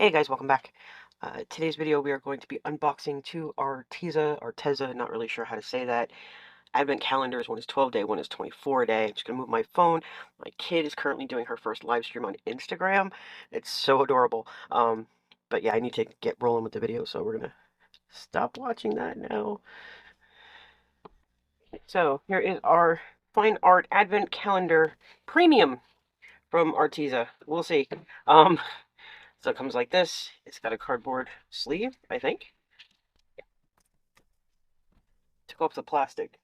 Hey guys, welcome back. Today's video we are going to be unboxing two Arteza, not really sure how to say that, advent calendars. One is 12 day, one is 24 day. I'm just going to move my phone. My kid is currently doing her first live stream on Instagram. It's so adorable. But yeah, I need to get rolling with the video, so we're going to stop watching that now. So here is our Fine Art Advent Calendar Premium from Arteza. We'll see. Um, so it comes like this. It's got a cardboard sleeve, I think. Took off the plastic.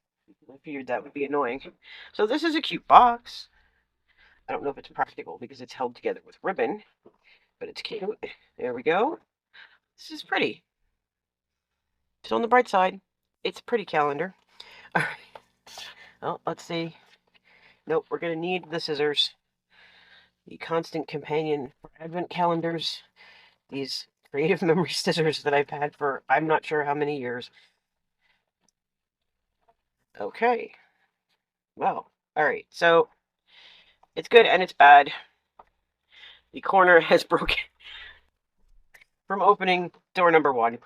I figured that would be annoying. So this is a cute box. I don't know if it's practical because it's held together with ribbon, but it's cute. There we go. This is pretty. Just on the bright side, it's a pretty calendar. All right. Well, let's see. Nope, we're going to need the scissors. The constant companion for advent calendars. These creative memory scissors that I've had for I'm not sure how many years. Okay. Well, all right. So it's good and it's bad. The corner has broken from opening door number one.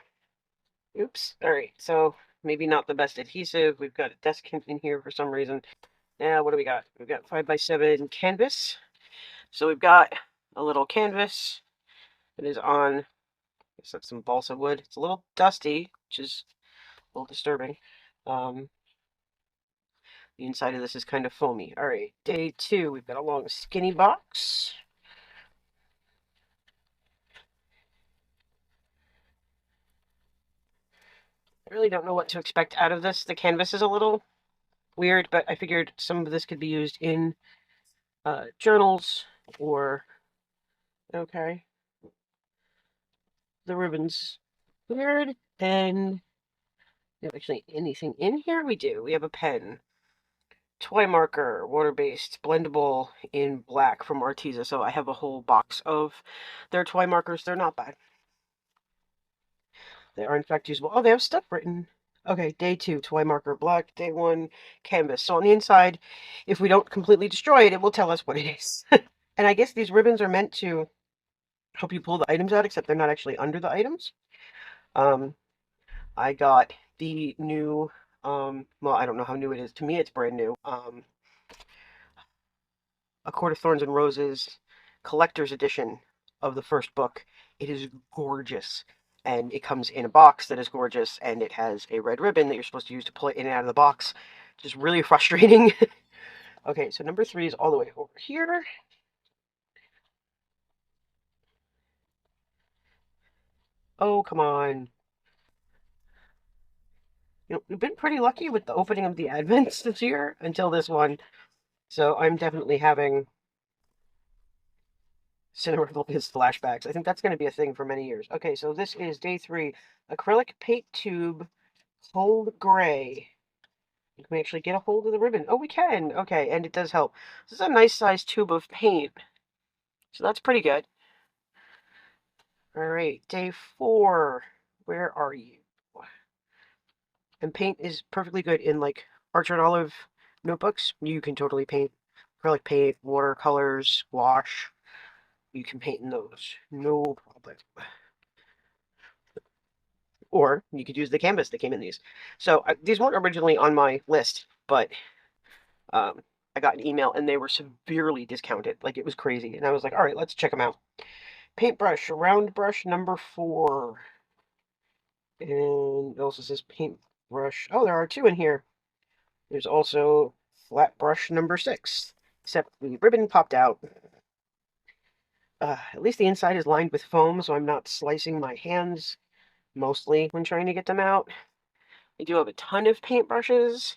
Oops. All right. So maybe not the best adhesive. We've got a desiccant in here for some reason. Now, what do we got? We've got 5x7 canvas. So we've got a little canvas that is on, I guess that's some balsa wood. It's a little dusty, which is a little disturbing. The inside of this is kind of foamy. All right. Day two, we've got a long skinny box. I really don't know what to expect out of this. The canvas is a little weird, but I figured some of this could be used in journals or, okay, the ribbons weird. And we have actually anything in here? We do. We have a pen, toy marker, water-based, blendable in black from Arteza. So I have a whole box of their toy markers. They're not bad. They are in fact usable. Oh, they have stuff written. Okay, day two, toy marker black. Day one, canvas. So on the inside, if we don't completely destroy it, it will tell us what it is. And I guess these ribbons are meant to help you pull the items out, except they're not actually under the items. I got the new, well, I don't know how new it is. To me, it's brand new. A Court of Thorns and Roses collector's edition of the first book. It is gorgeous. And it comes in a box that is gorgeous, and it has a red ribbon that you're supposed to use to pull it in and out of the box. Just really frustrating. Okay, so number 3 is all the way over here. Oh, come on. You know, we've been pretty lucky with the opening of the Advents this year until this one. So I'm definitely having Cinematography flashbacks. I think that's going to be a thing for many years. Okay, so this is day 3. Acrylic paint tube, cold gray. Can we actually get a hold of the ribbon? Oh, we can. Okay, and it does help. This is a nice sized tube of paint. So that's pretty good. All right, day 4. Where are you? And paint is perfectly good in like Archer and Olive notebooks. You can totally paint acrylic paint, watercolors, wash. You can paint in those. No problem. Or you could use the canvas that came in these. So these weren't originally on my list, but I got an email and they were severely discounted. Like it was crazy. And I was like, all right, let's check them out. Paintbrush, round brush number 4. And it also says paintbrush. Oh, there are 2 in here. There's also flat brush number 6. Except the ribbon popped out. At least the inside is lined with foam, so I'm not slicing my hands mostly when trying to get them out. I do have a ton of paintbrushes, as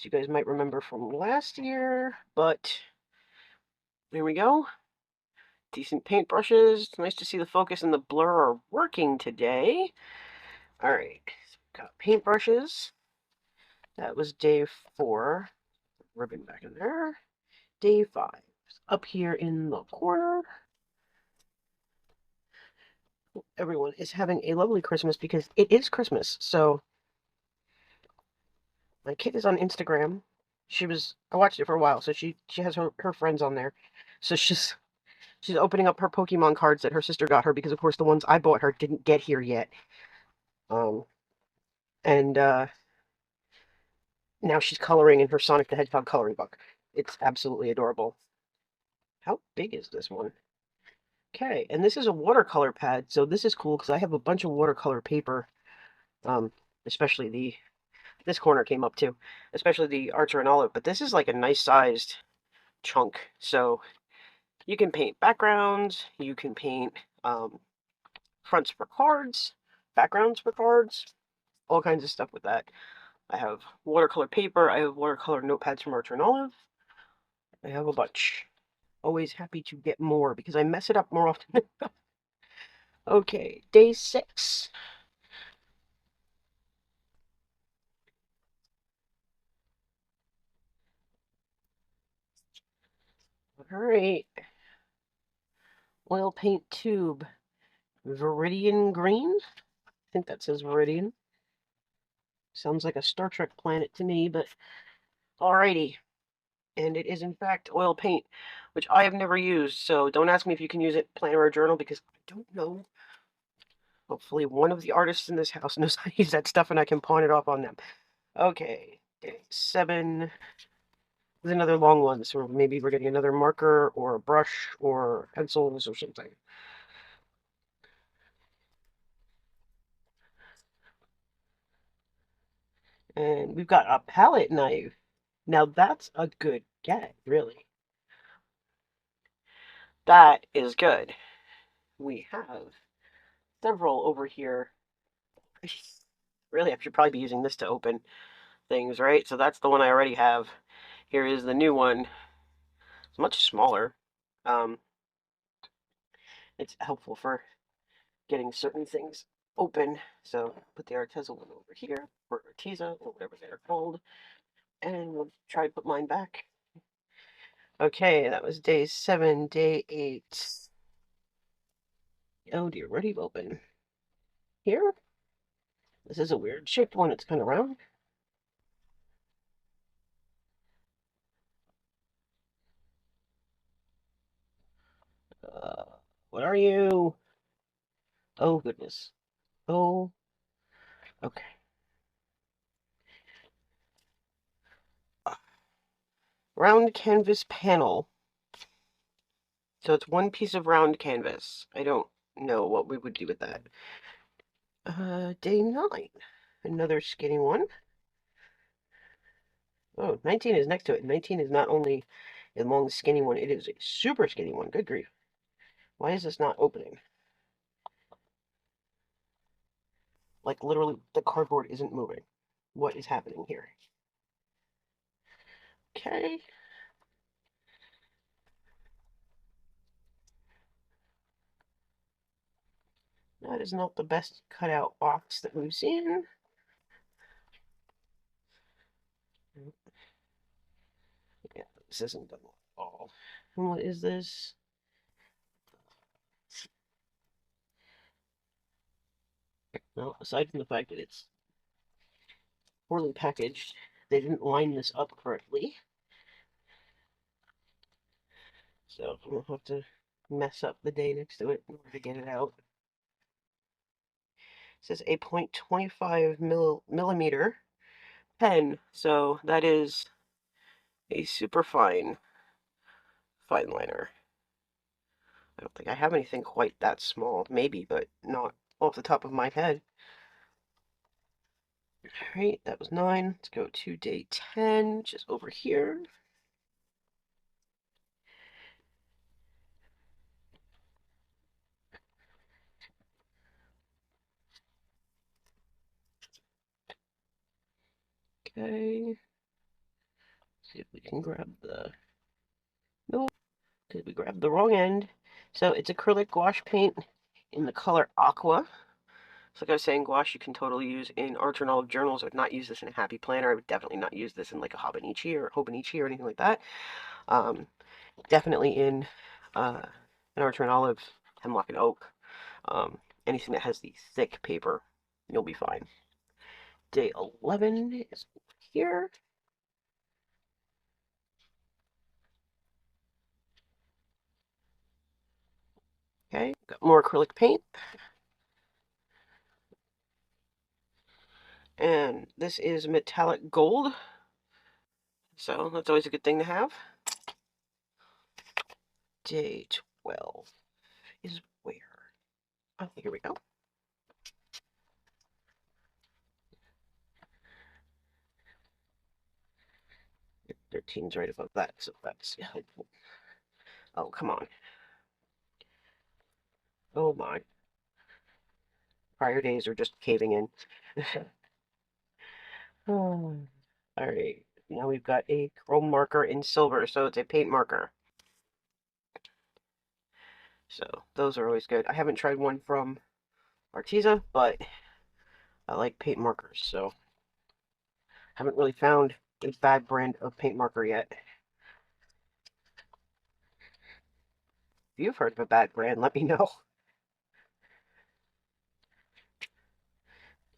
you guys might remember from last year, but there we go. Decent paintbrushes. Nice to see the focus and the blur are working today. All right, so got paintbrushes. That was day 4. Ribbon back in there. Day 5. Up here in the corner. Everyone is having a lovely Christmas because it is Christmas. So my kid is on Instagram. I watched it for a while, so she has her friends on there. So She's opening up her Pokemon cards that her sister got her because, of course, the ones I bought her didn't get here yet. Um, and now she's coloring in her Sonic the Hedgehog coloring book. It's absolutely adorable. How big is this one? Okay, and this is a watercolor pad, so this is cool because I have a bunch of watercolor paper, um, especially this corner came up too, especially the Archer and Olive, but this is like a nice sized chunk, so you can paint backgrounds, you can paint fronts for cards, backgrounds for cards, all kinds of stuff with that. I have watercolor paper, I have watercolor notepads from Archer and Olive, I have a bunch. Always happy to get more because I mess it up more often. Okay, day 6. Alright, oil paint tube, Viridian Green? I think that says Viridian. Sounds like a Star Trek planet to me, but alrighty. And it is in fact oil paint, which I have never used, so don't ask me if you can use it planner or journal because I don't know. Hopefully one of the artists in this house knows how to use that stuff and I can pawn it off on them. Okay, day 7. There's another long one, so maybe we're getting another marker or a brush or pencils or something. And we've got a palette knife. Now that's a good get, really. That is good. We have several over here. Really, I should probably be using this to open things, right? So that's the one I already have. Here is the new one. It's much smaller. Um, it's helpful for getting certain things open. So put the Arteza one over here, or Arteza, or whatever they're called. And we'll try to put mine back. Okay, that was day 7, day 8. Oh dear, where do you open? Here? This is a weird shaped one, it's kind of round. Uh, what are you? Oh goodness. Oh, okay. Round canvas panel. So it's one piece of round canvas. I don't know what we would do with that. Day 9. Another skinny one. Oh, 19 is next to it. 19 is not only a long skinny one, it is a super skinny one. Good grief. Why is this not opening? Like literally the cardboard isn't moving. What is happening here? Okay. That is not the best cutout box that we've seen. Yeah, this isn't done at all. And what is this? Well, aside from the fact that it's poorly packaged, they didn't line this up correctly. So I'm gonna have to mess up the day next to it in order to get it out. It says a 0.25 millimeter pen, so that is a super fine liner. I don't think I have anything quite that small. Maybe, but not off the top of my head. Alright, that was 9. Let's go to day 10, which is over here. Okay. See if we can grab the... Nope, because we grabbed the wrong end. So it's acrylic gouache paint in the color aqua. So like I was saying, gouache you can totally use in art and olive journals. I would not use this in a happy planner. I would definitely not use this in like a Hobonichi or anything like that. Definitely in an art and olive, hemlock and oak. Anything that has the thick paper, you'll be fine. Day 11 is here. Okay, got more acrylic paint. And this is metallic gold. So that's always a good thing to have. Day 12 is where? Oh, here we go. 13's right above that, so that's helpful. Oh, come on. Oh my. Prior days are just caving in. Oh. Alright, now we've got a chrome marker in silver, so it's a paint marker. So those are always good. I haven't tried one from Arteza, but I like paint markers, so haven't really found a bad brand of paint marker yet. If you've heard of a bad brand, let me know.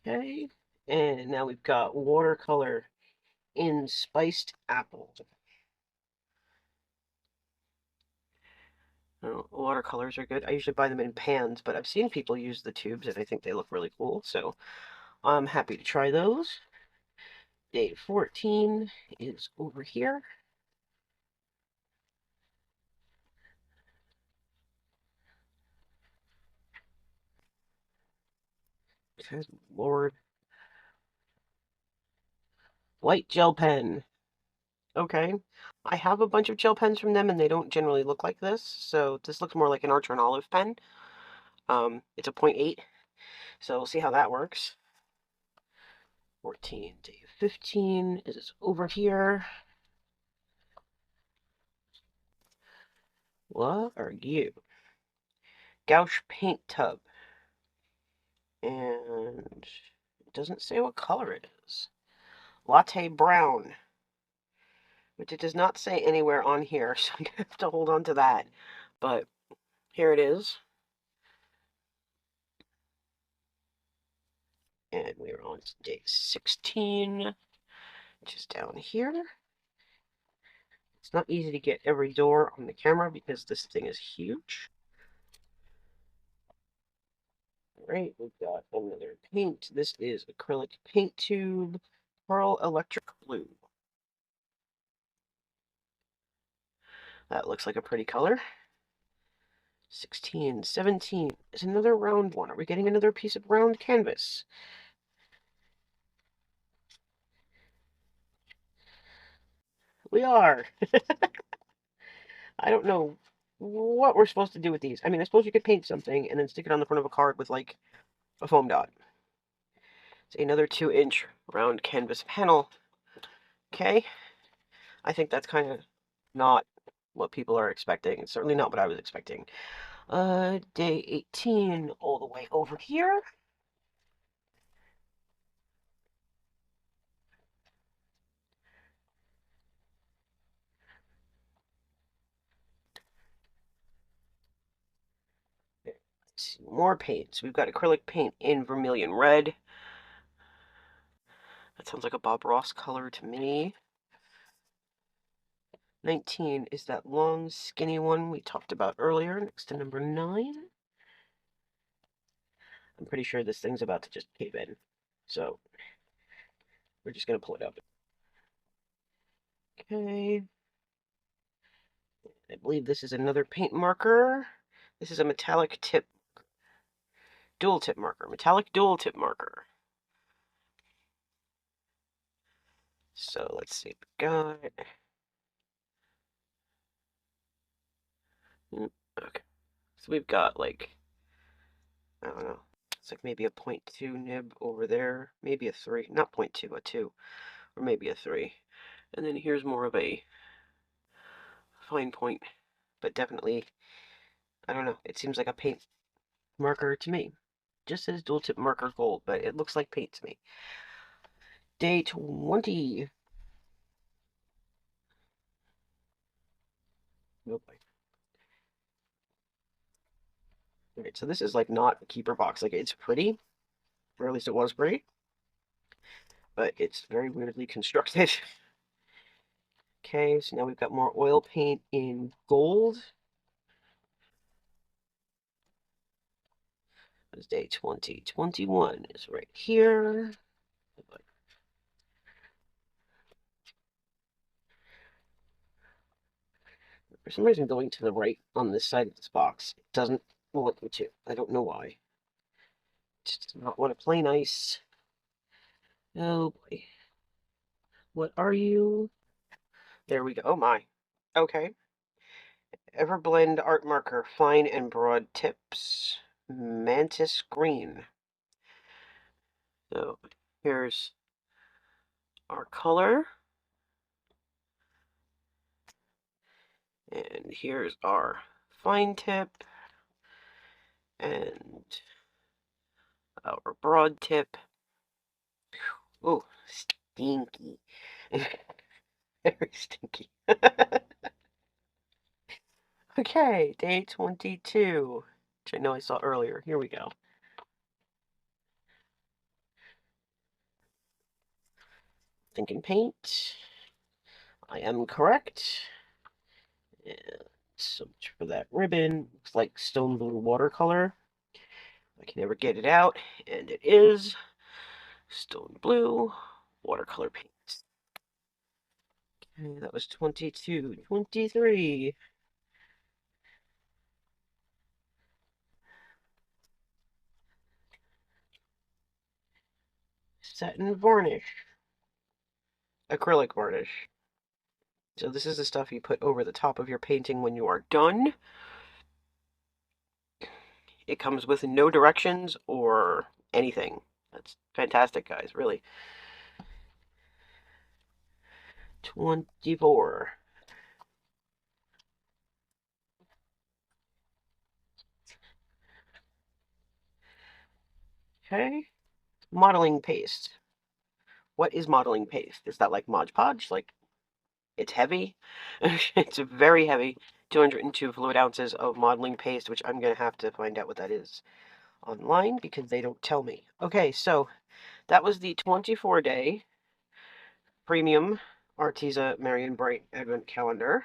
Okay, and now we've got watercolor in spiced apple. Oh, watercolors are good. I usually buy them in pans, but I've seen people use the tubes and I think they look really cool, so I'm happy to try those. Day 14 is over here. Good Lord. White gel pen. Okay. I have a bunch of gel pens from them and they don't generally look like this, so this looks more like an Archer and Olive pen. It's a 0.8, so we'll see how that works. 14, day 15 is over here. What are you? Gouache paint tub. And it doesn't say what color it is. Latte brown. Which it does not say anywhere on here, so I'm going to have to hold on to that. But here it is. And we are on day 16, which is down here. It's not easy to get every door on the camera because this thing is huge. Right, we've got another paint. This is acrylic paint tube, pearl electric blue. That looks like a pretty color. 16, 17 is another round one. Are we getting another piece of round canvas? We are. I don't know what we're supposed to do with these. I mean, I suppose you could paint something and then stick it on the front of a card with, like, a foam dot. It's another 2-inch round canvas panel. Okay. I think that's kind of not what people are expecting. It's certainly not what I was expecting. Day 18 all the way over here. Let's see, more paints. We've got acrylic paint in vermilion red. That sounds like a Bob Ross color to me. 19 is that long, skinny one we talked about earlier, next to number 9. I'm pretty sure this thing's about to just cave in. So, we're just going to pull it up. Okay. I believe this is another paint marker. This is a metallic tip, dual tip marker. Metallic dual tip marker. So, let's see. We got... Okay. So we've got, like, I don't know. It's like maybe a 0.2 nib over there. Maybe a 3. Not 0.2, a 2. Or maybe a 3. And then here's more of a fine point. But definitely, I don't know. It seems like a paint marker to me. Just says dual tip marker gold, but it looks like paint to me. Day 20. Oh boy. Alright, so this is like not a keeper box. Like it's pretty, or at least it was pretty, but it's very weirdly constructed. Okay, so now we've got more oil paint in gold. It's day 20. 21 is right here. For some reason, going to the right on this side of this box doesn't want me to. I don't know why. Just does not want to play nice. Oh boy. What are you? There we go. Oh my. Okay. Everblend art marker, fine and broad tips. Mantis green. So here's our color. And here's our fine tip. And our broad tip. Oh, stinky. Very stinky. Okay, day 22, which I know I saw earlier. Here we go. Thinking paint. I am correct. And so much for that ribbon. Looks like stone blue watercolor. I can never get it out. And it is stone blue watercolor paint. Okay, that was 22. 23. Satin varnish. Acrylic varnish. So this is the stuff you put over the top of your painting when you are done. It comes with no directions or anything. That's fantastic, guys, really. 24. Okay. Modeling paste. What is modeling paste? Is that like Mod Podge? Like, it's heavy? It's very heavy. 202 fluid ounces of modeling paste, which I'm going to have to find out what that is online because they don't tell me. Okay, so that was the 24-day premium Arteza Marion Bright Advent Calendar.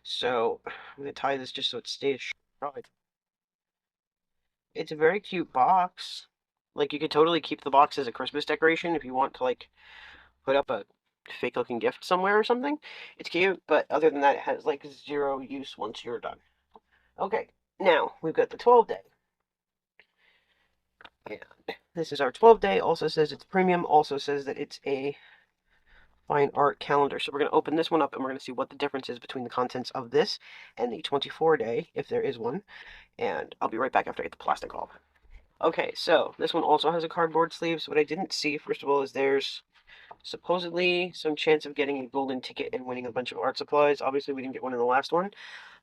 So I'm going to tie this just so it stays shut. It's a very cute box. Like, you could totally keep the box as a Christmas decoration if you want to, like, put up a fake looking gift somewhere or something. It's cute, but other than that, it has, like, zero use once you're done. Okay, now we've got the 12-day. And this is our 12-day. Also says it's premium. Also says that it's a fine art calendar. So we're going to open this one up and we're going to see what the difference is between the contents of this and the 24-day, if there is one. And I'll be right back after I get the plastic off. Okay, so this one also has a cardboard sleeve. So what I didn't see, first of all, is there's supposedly some chance of getting a golden ticket and winning a bunch of art supplies. Obviously, we didn't get one in the last one.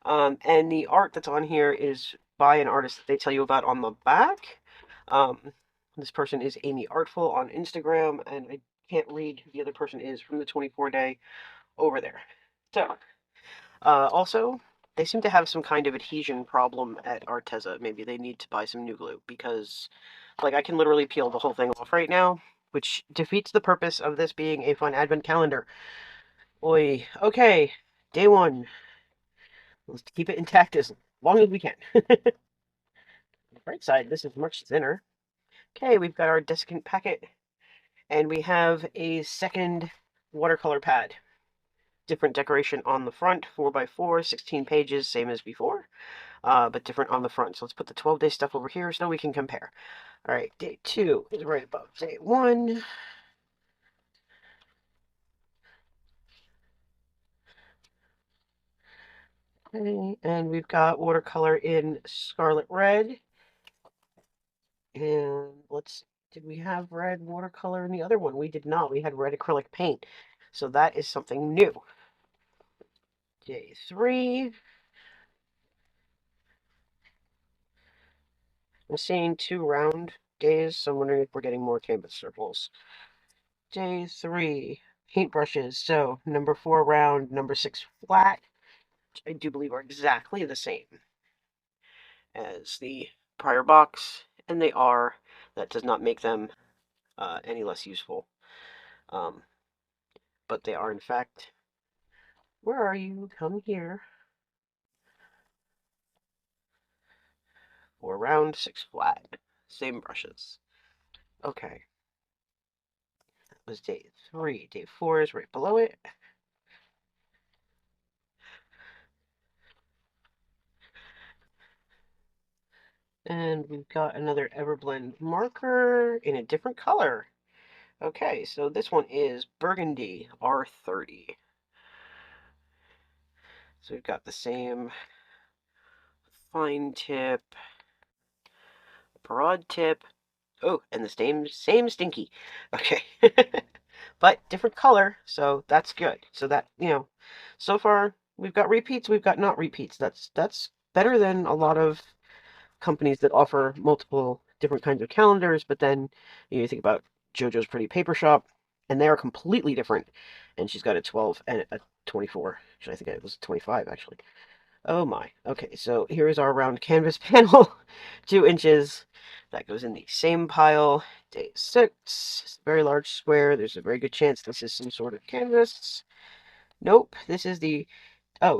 And the art that's on here is by an artist that they tell you about on the back. This person is Amy Artful on Instagram, and I can't read who the other person is from the 24-day over there. So, also, they seem to have some kind of adhesion problem at Arteza. Maybe they need to buy some new glue because, like, I can literally peel the whole thing off right now, which defeats the purpose of this being a fun advent calendar. Oi. Okay, day 1. Let's keep it intact as long as we can. On the right side, this is much thinner. Okay, we've got our desiccant packet, and we have a second watercolor pad. Different decoration on the front, 4x4, 16 pages, same as before, but different on the front. So let's put the 12-day stuff over here so we can compare. All right, day 2 is right above day 1. Okay, and we've got watercolor in Scarlet Red. And did we have red watercolor in the other one? We did not. We had red acrylic paint. So that is something new. Day 3. I'm seeing 2 round days, so I'm wondering if we're getting more canvas circles. Day 3. Paintbrushes. So number 4 round, number 6 flat, which I do believe are exactly the same as the prior box, and they are. That does not make them any less useful. But they are, in fact. Where are you? Come here. 4 round, 6 flat. same brushes. Okay. That was day 3. Day 4 is right below it. And we've got another Everblend marker in a different color. Okay, so this one is Burgundy R30. So we've got the same fine tip, broad tip. Oh, and the same stinky. Okay. But different color, so that's good. So that, so far we've got repeats, we've got not repeats. That's better than a lot of companies that offer multiple different kinds of calendars, but then you think about JoJo's Pretty Paper Shop, and they are completely different. And she's got a 12 and a 24. Actually, I think it was 25, actually. Oh my. Okay, so here is our round canvas panel. 2 inches. That goes in the same pile. Day 6. It's a very large square. There's a very good chance this is some sort of canvas. Nope. This is the,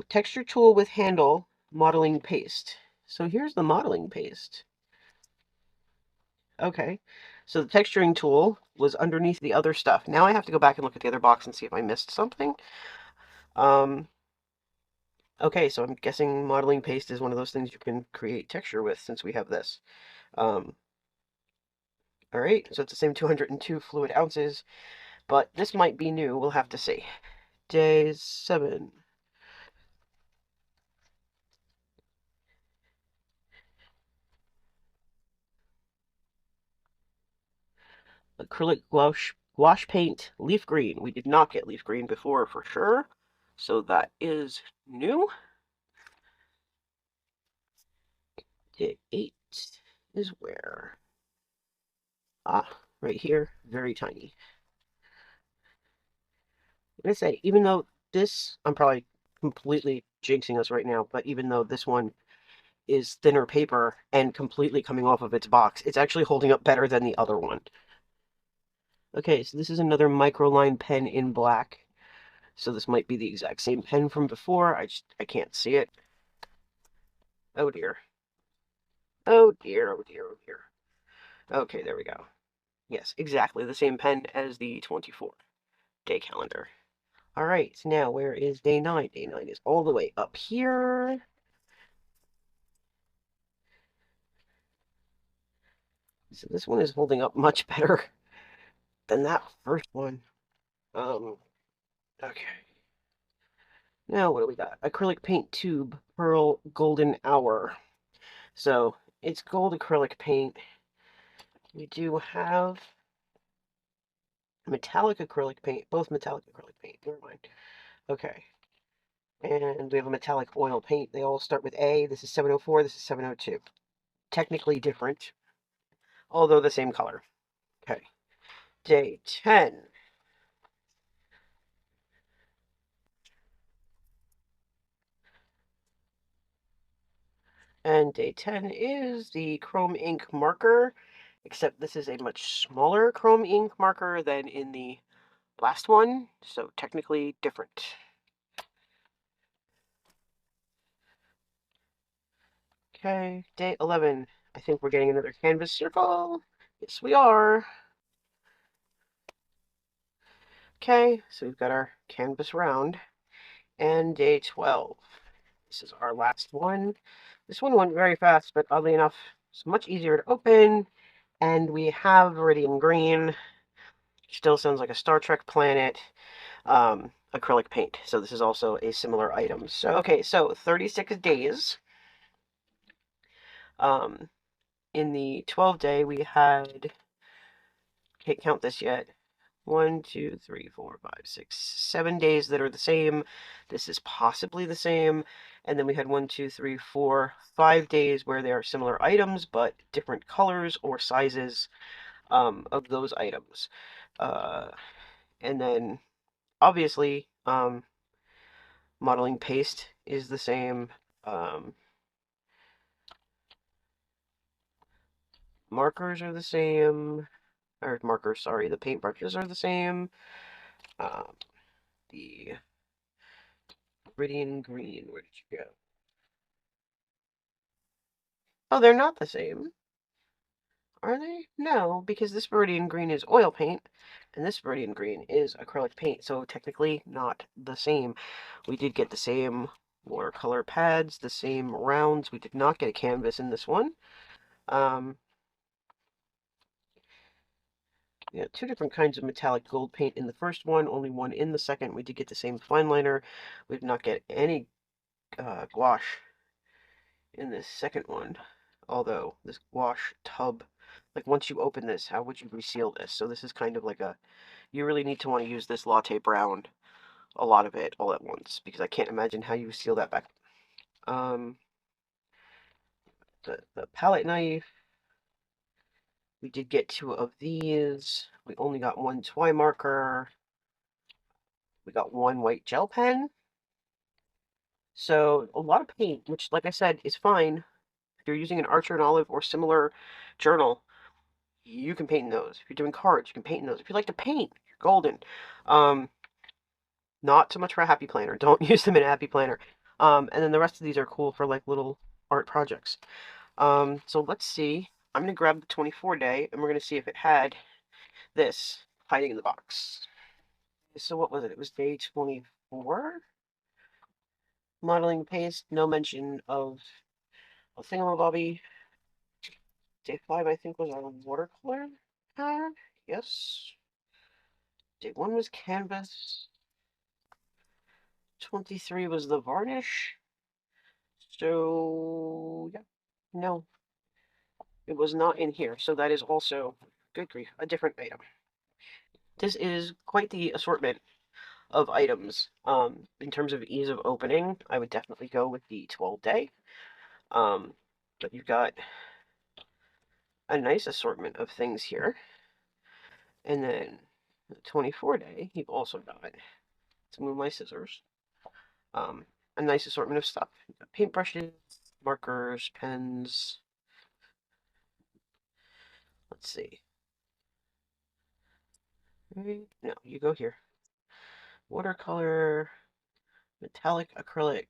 texture tool with handle modeling paste. So here's the modeling paste. Okay. So the texturing tool was underneath the other stuff. Now I have to go back and look at the other box and see if I missed something. Okay, so I'm guessing modeling paste is one of those things you can create texture with since we have this. All right, so it's the same 202 fluid ounces, but this might be new. We'll have to see. Day 7. Acrylic gouache paint, leaf green. We did not get leaf green before for sure, so that is new. Day 8 is where? Ah, right here, very tiny. I'm gonna say, even though this, I'm probably completely jinxing us right now, but even though this one is thinner paper and completely coming off of its box, it's actually holding up better than the other one. Okay, so this is another microline pen in black. So this might be the exact same pen from before. I can't see it. Oh dear. Oh dear, oh dear, oh dear. Okay, there we go. Yes, exactly the same pen as the 24 day calendar. All right, now where is day 9? Day 9 is all the way up here. So this one is holding up much better than that first one. Okay. Now what do we got? Acrylic paint tube, pearl golden hour. So it's gold acrylic paint. We do have metallic acrylic paint, both metallic acrylic paint. Never mind. Okay. And we have a metallic oil paint. They all start with A. This is 704, this is 702. Technically different, although the same color. Okay. Day 10. And day 10 is the chrome ink marker, except this is a much smaller chrome ink marker than in the last one, so technically different. Okay, day 11. I think we're getting another canvas circle. Yes, we are. Okay, so we've got our canvas round. And day 12. This is our last one. This one went very fast, but oddly enough, it's much easier to open. And we have Viridian Green. Still sounds like a Star Trek planet. Acrylic paint. So this is also a similar item. So, okay, so 36 days. In the 12 day, we had, can't count this yet, 1, 2, 3, 4, 5, 6, 7 days that are the same. This is possibly the same. And then we had 1, 2, 3, 4, 5 days where they are similar items, but different colors or sizes of those items. And then, obviously, modeling paste is the same. Markers are the same. Or markers, sorry, the paintbrushes are the same. The Viridian Green, where did you go? Oh, they're not the same. Are they? No, because this Viridian Green is oil paint, and this Viridian Green is acrylic paint, so technically not the same. We did get the same watercolor pads, the same rounds. We did not get a canvas in this one. Yeah, two different kinds of metallic gold paint in the first one, only one in the second. We did get the same fine liner. We did not get any gouache in this second one. Although this gouache tub, like once you open this, how would you reseal this? So this is kind of like a, you really need to want to use this latte brown, a lot of it all at once, because I can't imagine how you seal that back. The palette knife, we did get two of these. We only got one toy marker. We got one white gel pen. So a lot of paint, which like I said, is fine. If you're using an Archer and Olive or similar journal, you can paint in those. If you're doing cards, you can paint in those. If you like to paint, you're golden. Not so much for a happy planner. Don't use them in a happy planner. And then the rest of these are cool for like little art projects. So let's see. I'm gonna grab the 24 day and we're gonna see if it had this hiding in the box. So what was it? It was day 24. Modeling paste, no mention of a thingamabobby. Day 5, I think, was our watercolor pad. Yes. Day 1 was canvas. 23 was the varnish. So, yeah. No, it was not in here. So that is also, good grief, a different item. This is quite the assortment of items. In terms of ease of opening, I would definitely go with the 12 day. But you've got a nice assortment of things here. And then the 24 day, you've also got, let's move my scissors, a nice assortment of stuff. You've got paintbrushes, markers, pens. Let's see. No, you go here. Watercolor, metallic acrylic,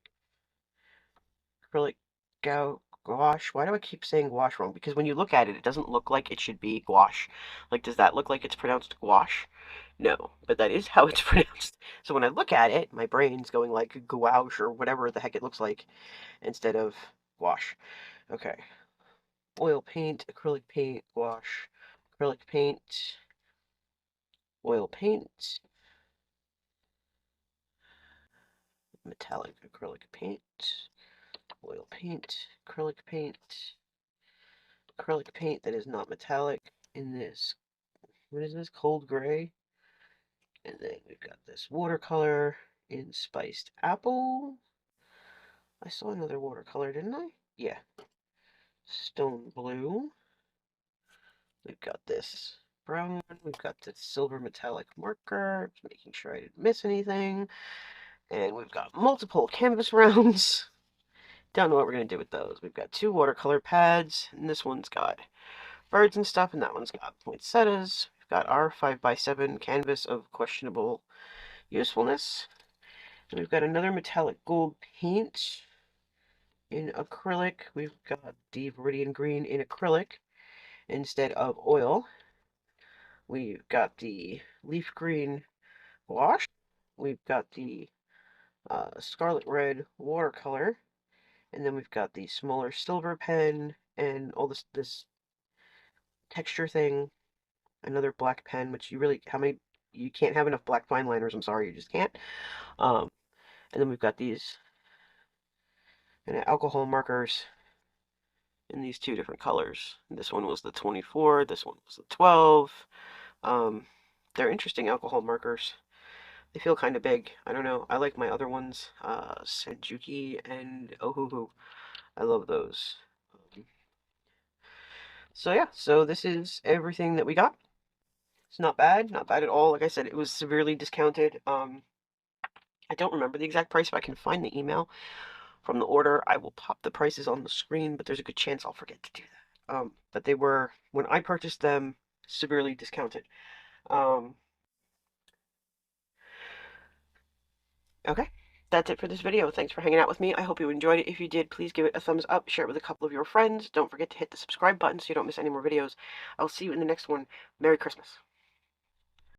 acrylic gouache. Why do I keep saying gouache wrong? Because when you look at it, it doesn't look like it should be gouache. Like, does that look like it's pronounced gouache? No, but that is how it's pronounced. So when I look at it, my brain's going like gouache or whatever the heck it looks like instead of gouache. Okay. Oil paint, acrylic paint, gouache, acrylic paint, oil paint, metallic acrylic paint, oil paint, acrylic paint that is not metallic in this, what is this, cold gray? And then we've got this watercolor in spiced apple. I saw another watercolor, didn't I? Yeah. Stone blue. We've got this brown one. We've got this silver metallic marker, just making sure I didn't miss anything. And we've got multiple canvas rounds. Don't know what we're going to do with those. We've got two watercolor pads, and this one's got birds and stuff, and that one's got poinsettias. We've got our 5x7 canvas of questionable usefulness. And we've got another metallic gold paint in acrylic. We've got the Viridian Green in acrylic instead of oil. We've got the leaf green wash. We've got the scarlet red watercolor. And then we've got the smaller silver pen and all this texture thing. Another black pen, which you really, how many, you can't have enough black fine liners. I'm sorry, you just can't. And then we've got these alcohol markers in these two different colors. This one was the 24, this one was the 12. They're interesting alcohol markers. They feel kind of big. I don't know. I like my other ones, Senjuki and Ohuhu. I love those. So yeah, so this is everything that we got. It's not bad, not bad at all. Like I said, it was severely discounted. I don't remember the exact price, but I can find the email from the order. I will pop the prices on the screen, but there's a good chance I'll forget to do that. But they were, when I purchased them, severely discounted. Okay. That's it for this video. Thanks for hanging out with me. I hope you enjoyed it. If you did, please give it a thumbs up, share it with a couple of your friends. Don't forget to hit the subscribe button so you don't miss any more videos. I'll see you in the next one. Merry Christmas.